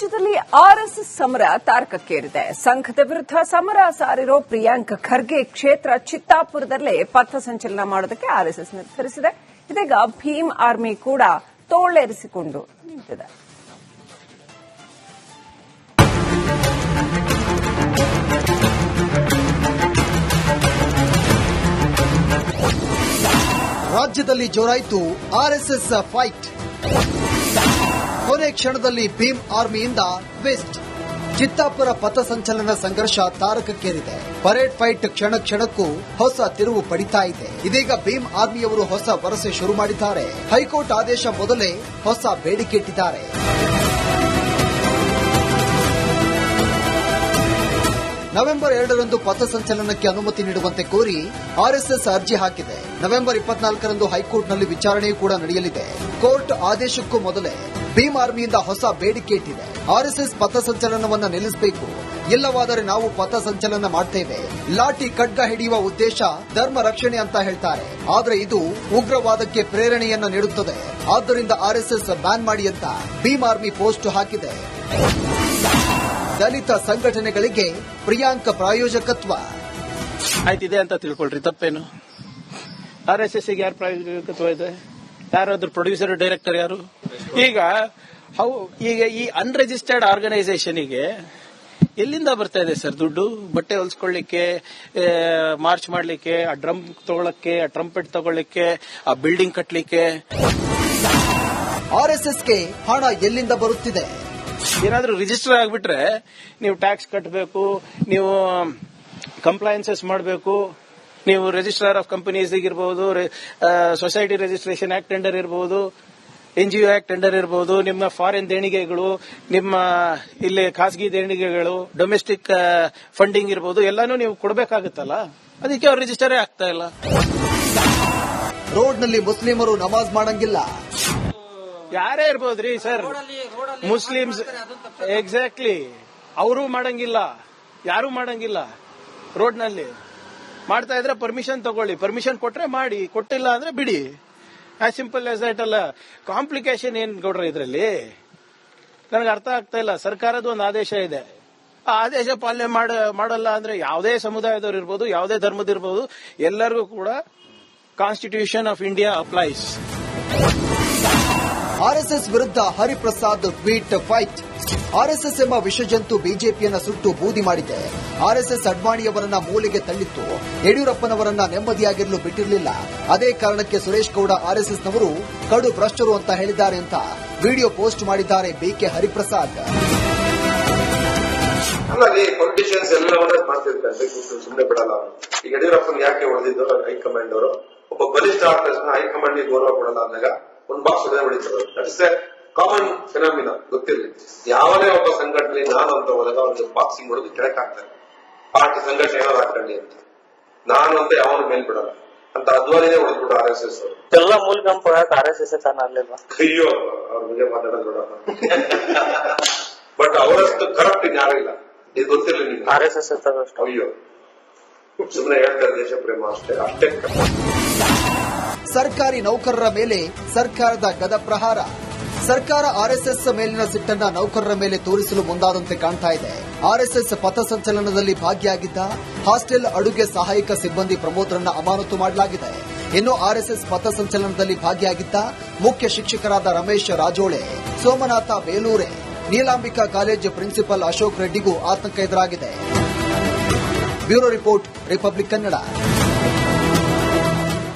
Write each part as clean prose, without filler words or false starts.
ರಾಜ್ಯದಲ್ಲಿ ಆರ್ಎಸ್ಎಸ್ ಸಮರ ತಾರಕಕ್ಕೇರಿದೆ. ಸಂಘದ ವಿರುದ್ಧ ಸಮರ ಸಾರಿರೋ ಪ್ರಿಯಾಂಕ್ ಖರ್ಗೆ ಕ್ಷೇತ್ರ ಚಿತ್ತಾಪುರದಲ್ಲೇ ಪಥಸಂಚಲನ ಮಾಡೋದಕ್ಕೆ ಆರ್ಎಸ್ಎಸ್ ನಿರ್ಧರಿಸಿದೆ. ಇದೀಗ ಭೀಮ್ ಆರ್ಮಿ ಕೂಡ ತೋಳೇರಿಸಿಕೊಂಡು ನಿಂತಿದೆ. ರಾಜ್ಯದಲ್ಲಿ ಜೋರಾಯಿತು ಆರ್ಎಸ್ಎಸ್ ಫೈಟ್. ಕೊನೆ ಕ್ಷಣದಲ್ಲಿ ಭೀಮ್ ಆರ್ಮಿಯಿಂದ ಟ್ವಿಸ್ಟ್. ಚಿತ್ತಾಪುರ ಪಥಸಂಚಲನ ಸಂಘರ್ಷ ತಾರಕಕ್ಕೇರಿದೆ. ಪರೇಡ್ ಫೈಟ್ ಕ್ಷಣ ಕ್ಷಣಕ್ಕೂ ಹೊಸ ತಿರುವು ಪಡಿತಾ ಇದೆ. ಇದೀಗ ಭೀಮ್ ಆರ್ಮಿಯವರು ಹೊಸ ವರಸೆ ಶುರು ಮಾಡಿದ್ದಾರೆ. ಹೈಕೋರ್ಟ್ ಆದೇಶ ಮೊದಲೇ ಹೊಸ ಬೇಡಿಕೆ ಇಟ್ಟಿದ್ದಾರೆ. ನವೆಂಬರ್ 2ರಂದು ಪಥಸಂಚಲನಕ್ಕೆ ಅನುಮತಿ ನೀಡುವಂತೆ ಕೋರಿ ಆರ್ಎಸ್ಎಸ್ ಅರ್ಜಿ ಹಾಕಿದೆ. ನವೆಂಬರ್ 24ರಂದು ಹೈಕೋರ್ಟ್ನಲ್ಲಿ ವಿಚಾರಣೆಯೂ ಕೂಡ ನಡೆಯಲಿದೆ. ಕೋರ್ಟ್ ಆದೇಶಕ್ಕೂ ಮೊದಲೇ ಭೀಮ್ ಆರ್ಮಿಯಿಂದ ಹೊಸ ಬೇಡಿಕೆ ಇಟ್ಟಿದೆ. ಆರ್ಎಸ್ಎಸ್ ಪಥಸಂಚಲನವನ್ನು ನಿಲ್ಲಿಸಬೇಕು, ಇಲ್ಲವಾದರೆ ನಾವು ಪಥಸಂಚಲನ ಮಾಡ್ತೇವೆ. ಲಾಠಿ ಖಡ್ಗ ಹಿಡಿಯುವ ಉದ್ದೇಶ ಧರ್ಮ ರಕ್ಷಣೆ ಅಂತ ಹೇಳ್ತಾರೆ, ಆದರೆ ಇದು ಉಗ್ರವಾದಕ್ಕೆ ಪ್ರೇರಣೆಯನ್ನ ನೀಡುತ್ತದೆ. ಆದ್ದರಿಂದ ಆರ್ಎಸ್ಎಸ್ ಬ್ಯಾನ್ ಮಾಡಿ ಅಂತ ಭೀಮ್ ಆರ್ಮಿ ಪೋಸ್ಟ್ ಹಾಕಿದೆ. ದಲಿತ ಸಂಘಟನೆಗಳಿಗೆ ಪ್ರಿಯಾಂಕ್ ಪ್ರಾಯೋಜಕತ್ವ ಆಯ್ತಿದೆ ಅಂತ ತಿಳ್ಕೊಳ್ರಿ, ತಪ್ಪೇನು? ಆರ್ಎಸ್ಎಸ್ ಗೆ ಯಾರು ಪ್ರಾಯೋಜಕತ್ವ ಇದೆ? ಯಾರಾದ್ರೂ ಪ್ರೊಡ್ಯೂಸರ್ ಡೈರೆಕ್ಟರ್ ಯಾರು? ಈಗ ಈ ಅನ್ರಿಜಿಸ್ಟರ್ಡ್ ಆರ್ಗನೈಸೇಷನ್ಗೆ ಎಲ್ಲಿಂದ ಬರ್ತಾ ಇದೆ ಸರ್ ದುಡ್ಡು? ಬಟ್ಟೆ ಹೊಲ್ಸ್ಕೊಳ್ಳಿಕ್ಕೆ, ಮಾರ್ಚ್ ಮಾಡ್ಲಿಕ್ಕೆ, ಆ ಡ್ರಮ್ ತಗೊಳ್ಳಕ್ಕೆ, ಆ ಟ್ರಂಪೆಟ್ ತಗೊಳ್ಳಿಕ್ಕೆ, ಆ ಬಿಲ್ಡಿಂಗ್ ಕಟ್ಟಲಿಕ್ಕೆ. ಆರ್ಎಸ್ಎಸ್ಗೆ ಹಣ ಎಲ್ಲಿಂದ ಬರುತ್ತಿದೆ? ಏನಾದ್ರೂ ರಿಜಿಸ್ಟರ್ ಆಗಿಬಿಟ್ರೆ ನೀವು ಟ್ಯಾಕ್ಸ್ ಕಟ್ಟಬೇಕು, ನೀವು ಕಂಪ್ಲೈನ್ಸಸ್ ಮಾಡಬೇಕು, ನೀವು ರಿಜಿಸ್ಟ್ರಾರ್ ಆಫ್ ಕಂಪನೀಸ್ ಇರಬಹುದು, ಸೊಸೈಟಿ ರಿಜಿಸ್ಟ್ರೇಷನ್ ಆಕ್ಟ್ ಟೆಂಡರ್ ಇರಬಹುದು, ಎನ್ಜಿಒ ಆಕ್ಟ್ ಟೆಂಡರ್ ಇರಬಹುದು, ನಿಮ್ಮ ಫಾರಿನ್ ದೇಣಿಗೆಗಳು, ನಿಮ್ಮ ಇಲ್ಲಿ ಖಾಸಗಿ ದೇಣಿಗೆಗಳು, ಡೊಮೆಸ್ಟಿಕ್ ಫಂಡಿಂಗ್ ಇರಬಹುದು, ಎಲ್ಲಾನು ನೀವು ಕೊಡಬೇಕಾಗುತ್ತಲ್ಲ. ಅದಕ್ಕೆ ಅವ್ರು ರಿಜಿಸ್ಟರೇ ಆಗ್ತಾ ಇಲ್ಲ. ರೋಡ್ನಲ್ಲಿ ಮುಸ್ಲಿಮರು ನಮಾಜ್ ಮಾಡಂಗಿಲ್ಲ. ಯಾರೇ ಇರ್ಬೋದ್ರಿ ಸರ್, ಮುಸ್ಲಿಮ್ಸ್ ಎಕ್ಸಾಕ್ಟ್ಲಿ ಅವರು ಮಾಡಂಗಿಲ್ಲ, ಯಾರು ಮಾಡಂಗಿಲ್ಲ. ರೋಡ್ನಲ್ಲಿ ಮಾಡ್ತಾ ಇದ್ರೆ ಪರ್ಮಿಷನ್ ತಗೊಳ್ಳಿ, ಪರ್ಮಿಷನ್ ಕೊಟ್ರೆ ಮಾಡಿ, ಕೊಟ್ಟಿಲ್ಲ ಅಂದ್ರೆ ಬಿಡಿ. ಆಸ್ ಸಿಂಪಲ್ ಆಸ್ ದಟ್ ಅಲ್ಲ. ಕಾಂಪ್ಲಿಕೇಶನ್ ಏನ್ ಕೊಡ್ರಿ ಇದರಲ್ಲಿ? ನನಗೆ ಅರ್ಥ ಆಗ್ತಾ ಇಲ್ಲ. ಸರ್ಕಾರದ ಒಂದು ಆದೇಶ ಇದೆ, ಆ ಆದೇಶ ಪಾಲನೆ ಮಾಡಲ್ಲ ಅಂದ್ರೆ ಯಾವುದೇ ಸಮುದಾಯದವ್ರು ಇರ್ಬೋದು, ಯಾವುದೇ ಧರ್ಮದಿರ್ಬೋದು, ಎಲ್ಲರಿಗೂ ಕೂಡ constitution of India applies. RSS ವಿರುದ್ಧ ಹರಿಪ್ರಸಾದ್ ಟ್ವೀಟ್ ಫೈಟ್. ಆರ್ಎಸ್ಎಸ್ ಎಂಬ ವಿಷಜಂತು ಬಿಜೆಪಿಯನ್ನ ಸುಟ್ಟು ಬೂದಿ ಮಾಡಿದೆ. ಆರ್ಎಸ್ಎಸ್ ಅಡ್ವಾಣಿಯವರನ್ನ ಮೂಲೆಗೆ ತಳ್ಳಿತ್ತು. ಯಡಿಯೂರಪ್ಪನವರನ್ನ ನೆಮ್ಮದಿಯಾಗಿರಲು ಬಿಟ್ಟಿರಲಿಲ್ಲ. ಅದೇ ಕಾರಣಕ್ಕೆ ಸುರೇಶ್ ಗೌಡ ಆರ್ಎಸ್ಎಸ್ನವರು ಕಡು ಭ್ರಷ್ಟರು ಅಂತ ಹೇಳಿದ್ದಾರೆ ಅಂತ ವಿಡಿಯೋ ಪೋಸ್ಟ್ ಮಾಡಿದ್ದಾರೆ ಬಿಕೆ ಹರಿಪ್ರಸಾದ್. ಪೊಲಿಟಿಷಿಯನ್ಸ್ ಎಲ್ಲವನ್ನ ಮಾಡ್ತಿರ್ತಾರೆ, ಸುಮ್ಮನೆ ಬಿಡಲ್ಲ. ಈಗ ಯಡಿಯೂರಪ್ಪನ ಯಾಕೆ ಹೊಡೆದಿದ್ದು ಹೈಕಮಾಂಡ್ ಅವರು? ಒಬ್ಬ ಬಲಿಷ್ಠ ಆಫೀಸರ್ನ ಹೈಕಮಾಂಡ್ ಗೌರವ ಕೊಡಲ್ಲ ಅಂದಾಗ ಒಂದು ಬಾಕ್ಸ್ ಹೊಡೆದ ಹೊಡಿತಾರೆ. That is A common phenomena. ಗೊತ್ತಿರಲಿ, ಯಾವನೇ ಒಬ್ಬ ಸಂಘಟನೆ ನಾನು ಅಂತ ಹೋದಾಗ ಅವ್ರಿಗೆ ಬಾಕ್ಸಿಂಗ್ ಹೊಡೆದು ಕೆಳಕಾಗ್ತಾರೆ. ಪಾರ್ಟಿ ಸಂಘಟನೆ ಏನಾದ್ರು ಹಾಕೊಳ್ಳಿ ಅಂತ, ನಾನು ಅಂತ ಯಾವನು ಮೇಲ್ ಬಿಡಲ್ಲ ಅಂತ ಅದ್ವಾನಿನೇ ಹೊಡೆದ್ಬಿಟ್ಟು ಆರ್ಎಸ್ಎಸ್ ಎಲ್ಲ ಮೂಲಗಂಪ ಆರ್ಎಸ್ಎಸ್ ತಾನಲ್ಲ. ಅಯ್ಯೋ, ಅವ್ರ ಬಗ್ಗೆ ಮಾತಾಡೋದು ಬಿಡಲ್ಲ. ಬಟ್ ಅವರಷ್ಟು ಕರಪ್ಟ್ ಇನ್ಯಾರು ಇಲ್ಲ. ಇದು ಗೊತ್ತಿರಲಿ ನಿಮ್ಗೆ. ಆರ್ಎಸ್ಎಸ್ ಅಯ್ಯೋ, ಸುಮ್ಮನೆ ಹೇಳ್ತಾರೆ ದೇಶ ಪ್ರೇಮ ಅಷ್ಟೇ. ಅಷ್ಟೇ ಸರ್ಕಾರಿ ನೌಕರರ ಮೇಲೆ ಸರ್ಕಾರದ ಗದ ಪ್ರಹಾರ. ಸರ್ಕಾರ ಆರ್ಎಸ್ಎಸ್ ಮೇಲಿನ ಸಿಟ್ಟನ್ನ ನೌಕರರ ಮೇಲೆ ತೋರಿಸಲು ಮುಂದಾದಂತೆ ಕಾಣ್ತಾ ಇದೆ. ಆರ್ಎಸ್ಎಸ್ ಪಥಸಂಚಲನದಲ್ಲಿ ಭಾಗಿಯಾಗಿದ್ದ ಹಾಸ್ಟೆಲ್ ಅಡುಗೆ ಸಹಾಯಕ ಸಿಬ್ಬಂದಿ ಪ್ರಮೋದ್ರನ್ನ ಅಮಾನತು ಮಾಡಲಾಗಿದೆ. ಇನ್ನು ಆರ್ಎಸ್ಎಸ್ ಪಥಸಂಚಲನದಲ್ಲಿ ಭಾಗಿಯಾಗಿದ್ದ ಮುಖ್ಯ ಶಿಕ್ಷಕರಾದ ರಮೇಶ್ ರಾಜೋಳೆ, ಸೋಮನಾಥ ಬೇಲೂರೆ, ನೀಲಾಂಬಿಕಾ ಕಾಲೇಜು ಪ್ರಿನ್ಸಿಪಲ್ ಅಶೋಕ್ ರೆಡ್ಡಿಗೂ ಆತಂಕ ಎದುರಾಗಿದೆ. Bureau report, republic Kannada.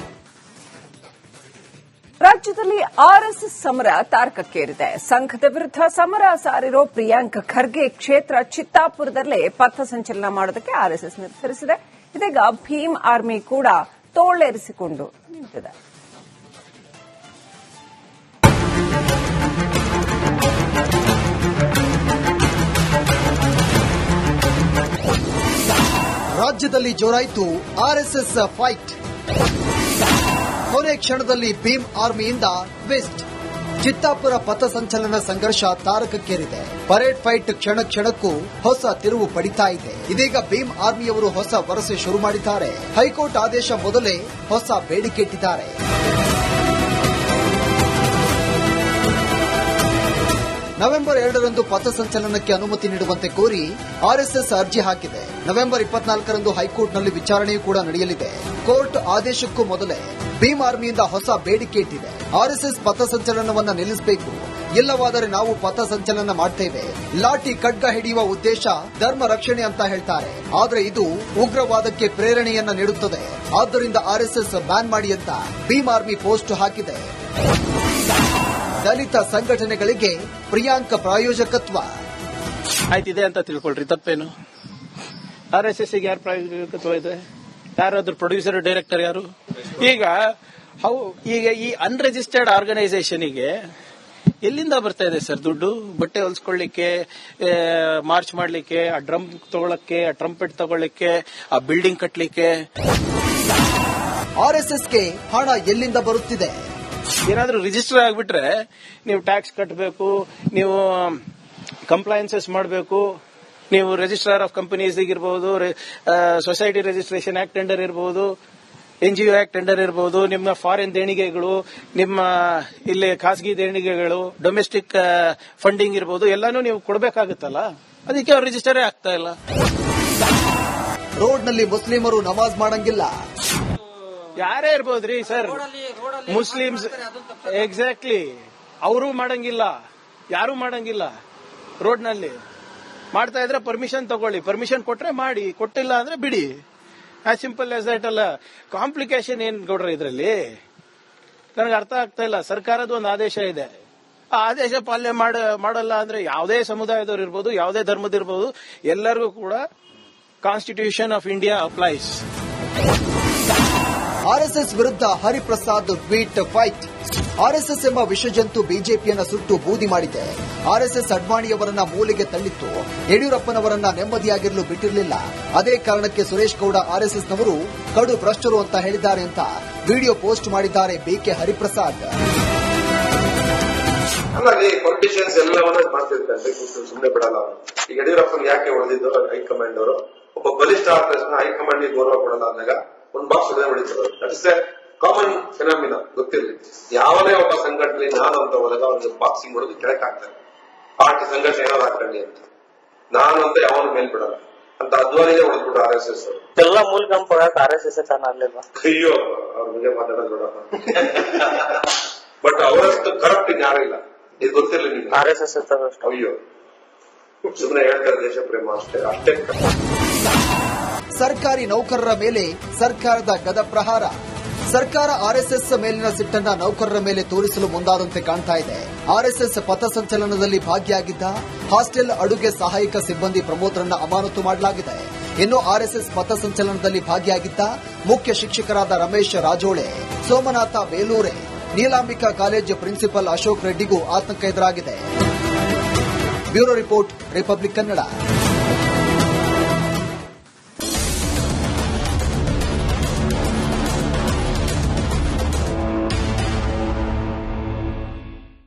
ರಾಜ್ಯದಲ್ಲಿ ಆರ್ಎಸ್ಎಸ್ ಸಮರ ತಾರಕಕ್ಕೇರಿದೆ. ಸಂಘದ ವಿರುದ್ಧ ಸಮರ ಸಾರಿರೋ ಪ್ರಿಯಾಂಕ್ ಖರ್ಗೆ ಕ್ಷೇತ್ರ ಚಿತ್ತಾಪುರದಲ್ಲೇ ಪಥಸಂಚಲನ ಮಾಡೋದಕ್ಕೆ ಆರ್ಎಸ್ಎಸ್ ನಿರ್ಧರಿಸಿದೆ. ಇದೀಗ ಭೀಮ್ ಆರ್ಮಿ ಕೂಡ ತೋಳೇರಿಸಿಕೊಂಡು ನಿಂತಿದೆ. ರಾಜ್ಯದಲ್ಲಿ ಜೋರಾಯಿತು ಆರ್ಎಸ್ಎಸ್ ಫೈಟ್. ಕೊನೆ ಕ್ಷಣದಲ್ಲಿ ಭೀಮ್ ಆರ್ಮಿಯಿಂದ ಟ್ವಿಸ್ಟ್. ಚಿತ್ತಾಪುರ ಪಥಸಂಚಲನ ಸಂಘರ್ಷ ತಾರಕಕ್ಕೇರಿದೆ. ಪರೇಡ್ ಫೈಟ್ ಕ್ಷಣ ಕ್ಷಣಕ್ಕೂ ಹೊಸ ತಿರುವು ಪಡಿತಾ ಇದೆ. ಇದೀಗ ಭೀಮ್ ಆರ್ಮಿಯವರು ಹೊಸ ವರಸೆ ಶುರು ಮಾಡಿದ್ದಾರೆ. ಹೈಕೋರ್ಟ್ ಆದೇಶ ಮೊದಲೇ ಹೊಸ ಬೇಡಿಕೆ ಇಟ್ಟಿದ್ದಾರೆ. ನವೆಂಬರ್ 2ರಂದು ಪಥಸಂಚಲನಕ್ಕೆ ಅನುಮತಿ ನೀಡುವಂತೆ ಕೋರಿ ಆರ್ಎಸ್ಎಸ್ ಅರ್ಜಿ ಹಾಕಿದೆ. ನವೆಂಬರ್ 24ರಂದು ಹೈಕೋರ್ಟ್ನಲ್ಲಿ ವಿಚಾರಣೆಯೂ ಕೂಡ ನಡೆಯಲಿದೆ. ಕೋರ್ಟ್ ಆದೇಶಕ್ಕೂ ಮೊದಲೇ ಭೀಮ್ ಆರ್ಮಿಯಿಂದ ಹೊಸ ಬೇಡಿಕೆ ಇಟ್ಟಿದೆ. ಆರ್ಎಸ್ಎಸ್ ಪಥಸಂಚಲನವನ್ನ ನಿಲ್ಲಿಸಬೇಕು, ಇಲ್ಲವಾದರೆ ನಾವು ಪಥಸಂಚಲನ ಮಾಡ್ತೇವೆ. ಲಾಠಿ ಖಡ್ಗ ಹಿಡಿಯುವ ಉದ್ದೇಶ ಧರ್ಮ ರಕ್ಷಣೆ ಅಂತ ಹೇಳ್ತಾರೆ, ಆದ್ರೆ ಇದು ಉಗ್ರವಾದಕ್ಕೆ ಪ್ರೇರಣೆಯನ್ನ ನೀಡುತ್ತದೆ. ಆದ್ದರಿಂದ ಆರ್ಎಸ್ಎಸ್ ಬ್ಯಾನ್ ಮಾಡಿ ಅಂತ ಭೀಮ್ ಆರ್ಮಿ ಪೋಸ್ಟ್ ಹಾಕಿದೆ. ದಲಿತ ಸಂಘಟನೆಗಳಿಗೆ ಪ್ರಿಯಾಂಕ ಪ್ರಾಯೋಜಕತ್ವ. ಆಯ್ತಿದೆ ಅಂತ ತಿಳ್ಕೊಳ್ರಿ, ತಪ್ಪೇನು? RSS ಗೆ ಯಾರು ಪ್ರಾಯೋಜಕತ್ವ ಇದೆ? ಯಾರಾದ್ರೂ ಪ್ರೊಡ್ಯೂಸರ್ ಡೈರೆಕ್ಟರ್ ಯಾರು? ಈಗ ಈ ಅನ್ರಿಜಿಸ್ಟರ್ಡ್ ಆರ್ಗನೈಸೇಷನ್ಗೆ ಎಲ್ಲಿಂದ ಬರ್ತಾ ಇದೆ ಸರ್ ದುಡ್ಡು? ಬಟ್ಟೆ ಹೊಲ್ಸ್ಕೊಳ್ಳಿಕ್ಕೆ, ಮಾರ್ಚ್ ಮಾಡ್ಲಿಕ್ಕೆ, ಆ ಡ್ರಮ್ ತಗೊಳಕ್ಕೆ, ಆ ಟ್ರಂಪೆಟ್ ತಗೊಳ್ಳಿಕ್ಕೆ, ಆ ಬಿಲ್ಡಿಂಗ್ ಕಟ್ಟಲಿಕ್ಕೆ. ಆರ್ಎಸ್ಎಸ್ಗೆ ಹಣ ಎಲ್ಲಿಂದ ಬರುತ್ತಿದೆ? ಏನಾದ್ರೂ ರಿಜಿಸ್ಟರ್ ಆಗ್ಬಿಟ್ರೆ ನೀವು ಟ್ಯಾಕ್ಸ್ ಕಟ್ಟಬೇಕು, ನೀವು ಕಂಪ್ಲೈನ್ಸಸ್ ಮಾಡಬೇಕು, ನೀವು ರಿಜಿಸ್ಟ್ರಾರ್ ಆಫ್ ಕಂಪನೀಸ್ ಇರಬಹುದು, ಸೊಸೈಟಿ ರಿಜಿಸ್ಟ್ರೇಷನ್ ಆಕ್ಟ್ ಅಂಡರ್ ಇರಬಹುದು, NGO ಆಕ್ಟ್ ಅಂಡರ್ ಇರಬಹುದು, ನಿಮ್ಮ ಫಾರಿನ್ ದೇಣಿಗೆಗಳು, ನಿಮ್ಮ ಇಲ್ಲಿ ಖಾಸಗಿ ದೇಣಿಗೆಗಳು, ಡೊಮೆಸ್ಟಿಕ್ ಫಂಡಿಂಗ್ ಇರಬಹುದು, ಎಲ್ಲಾನು ನೀವು ಕೊಡಬೇಕಾಗುತ್ತಲ್ಲ. ಅದಕ್ಕೆ ಅವ್ರು ರಿಜಿಸ್ಟರೇ ಆಗ್ತಾ ಇಲ್ಲ. ರೋಡ್ನಲ್ಲಿ ಮುಸ್ಲಿಮರು ನಮಾಜ್ ಮಾಡಂಗಿಲ್ಲ. ಯಾರೇ ಇರ್ಬೋದ್ರಿ ಸರ್, ಮುಸ್ಲಿಮ್ಸ್ ಎಕ್ಸಾಕ್ಟ್ಲಿ ಅವರು ಮಾಡಂಗಿಲ್ಲ, ಯಾರು ಮಾಡಂಗಿಲ್ಲ. ರೋಡ್ನಲ್ಲಿ ಮಾಡ್ತಾ ಇದ್ರೆ ಪರ್ಮಿಷನ್ ತಗೊಳ್ಳಿ, ಪರ್ಮಿಷನ್ ಕೊಟ್ರೆ ಮಾಡಿ, ಕೊಟ್ಟಿಲ್ಲ ಅಂದ್ರೆ ಬಿಡಿ. ಆಸ್ ಸಿಂಪಲ್ ಆಸ್ ದಟ್ ಅಲ್ಲ. ಕಾಂಪ್ಲಿಕೇಶನ್ ಏನ್ ಗೌಡ್ರ ಇದರಲ್ಲಿ? ನನಗೆ ಅರ್ಥ ಆಗ್ತಾ ಇಲ್ಲ. ಸರ್ಕಾರದ ಒಂದು ಆದೇಶ ಇದೆ, ಆ ಆದೇಶ ಪಾಲನೆ ಮಾಡಲ್ಲ ಅಂದ್ರೆ ಯಾವುದೇ ಸಮುದಾಯದವ್ರು ಇರ್ಬೋದು, ಯಾವುದೇ ಧರ್ಮದಿರ್ಬೋದು, ಎಲ್ಲರಿಗೂ ಕೂಡ constitution of India applies. RSS ವಿರುದ್ಧ ಹರಿಪ್ರಸಾದ್ ಟ್ವೀಟ್ ಫೈಟ್. ಆರ್ಎಸ್ಎಸ್ ಎಂಬ ವಿಷಜಂತು ಬಿಜೆಪಿಯನ್ನ ಸುಟ್ಟು ಬೂದಿ ಮಾಡಿದೆ. ಆರ್ಎಸ್ಎಸ್ ಅಡ್ವಾಣಿಯವರನ್ನ ಮೂಲೆಗೆ ತಳ್ಳಿತ್ತು, ಯಡಿಯೂರಪ್ಪನವರನ್ನ ನೆಮ್ಮದಿಯಾಗಿರಲು ಬಿಟ್ಟಿರಲಿಲ್ಲ. ಅದೇ ಕಾರಣಕ್ಕೆ ಸುರೇಶ್ ಗೌಡ ಆರ್ಎಸ್ಎಸ್ನವರು ಕಡು ಭ್ರಷ್ಟರು ಅಂತ ಹೇಳಿದ್ದಾರೆ ಅಂತ ವಿಡಿಯೋ ಪೋಸ್ಟ್ ಮಾಡಿದ್ದಾರೆ ಬಿಕೆ ಹರಿಪ್ರಸಾದ್. ಹಂಗಾಗಿ ಪೊಲಿಟಿಷಿಯನ್ಸ್ ಎಲ್ಲವನ್ನ ಮಾಡ್ತಿರ್ತಾರೆ, ಸುಮ್ಮನೆ ಬಿಡಲ್ಲ ಅವರು. ಈಗ ಯಡಿಯೂರಪ್ಪನ್ ಯಾಕೆ ಹೊಡೆದಿದ್ದು ಹೈಕಮಾಂಡ್ ಅವರು? ಒಬ್ಬ ಬಲಿಷ್ಠ ಹೈಕಮಾಂಡ್ ಗೌರವ ಕೊಡಲ್ಲ ಅಂದಾಗ ಒಂದು ಬಾಕ್ಸ್ ಹೊಡಿತಾರೆ. That is A common phenomena. ಗೊತ್ತಿರಲಿ, ಯಾವನೇ ಒಬ್ಬ ಸಂಘಟನೆ ನಾನು ಅಂತ ಹೋದಾಗ ಅವ್ರಿಗೆ ಬಾಕ್ಸಿಂಗ್ ಹೊಡೆದು ಕೆಳಕ್ ಹಾಕ್ತಾರೆ. ಪಾರ್ಟಿ ಸಂಘಟನೆ ಏನಾದ್ರು ಹಾಕೊಂಡಿ ಅಂತ, ನಾನು ಅಂತ ಯಾವನು ಮೇಲ್ ಬಿಡಲ್ಲ ಅಂತ ಅದ್ವಾನಿಗೆ ಹೊಡೆದ್ಬಿಟ್ಟು RSS ಎಲ್ಲ ಮೂಲ ಗುಂಪು RSS ಕಾರಣ ಆಗ್ಲಿಲ್ವಾ? ಅಯ್ಯೋ, ಅವ್ರ ಬಗ್ಗೆ ಮಾತಾಡೋದು ಬಿಡಪ್ಪ. ಬಟ್ ಅವರಷ್ಟು ಕರಪ್ಟ್ ಯಾರು ಇಲ್ಲ, ಇದು ಗೊತ್ತಿರಲಿ ನಿಮ್ಗೆ. RSS ಅಯ್ಯೋ, ಸುಮ್ಮನೆ ಹೇಳ್ತಾರೆ ದೇಶ ಪ್ರೇಮ ಅಷ್ಟೇ ಅಷ್ಟೇ. ಸರ್ಕಾರಿ ನೌಕರರ ಮೇಲೆ ಸರ್ಕಾರದ ಗದ ಪ್ರಹಾರ. ಸರ್ಕಾರ ಆರ್ಎಸ್ಎಸ್ ಮೇಲಿನ ಸಿಟ್ಟನ್ನ ನೌಕರರ ಮೇಲೆ ತೋರಿಸಲು ಮುಂದಾದಂತೆ ಕಾಣ್ತಾ ಇದೆ. ಆರ್ಎಸ್ಎಸ್ ಪಥಸಂಚಲನದಲ್ಲಿ ಭಾಗಿಯಾಗಿದ್ದ ಹಾಸ್ಟೆಲ್ ಅಡುಗೆ ಸಹಾಯಕ ಸಿಬ್ಬಂದಿ ಪ್ರಮೋದ್ರನ್ನ ಅಮಾನತು ಮಾಡಲಾಗಿದೆ. ಇನ್ನು ಆರ್ಎಸ್ಎಸ್ ಪಥಸಂಚಲನದಲ್ಲಿ ಭಾಗಿಯಾಗಿದ್ದ ಮುಖ್ಯ ಶಿಕ್ಷಕರಾದ ರಮೇಶ್ ರಾಜೋಳೆ, ಸೋಮನಾಥ ಬೇಲೂರೆ, ನೀಲಾಂಬಿಕಾ ಕಾಲೇಜು ಪ್ರಿನ್ಸಿಪಲ್ ಅಶೋಕ್ ರೆಡ್ಡಿಗೂ ಆತಂಕ ಎದುರಾಗಿದೆ. Bureau report, republic Kannada.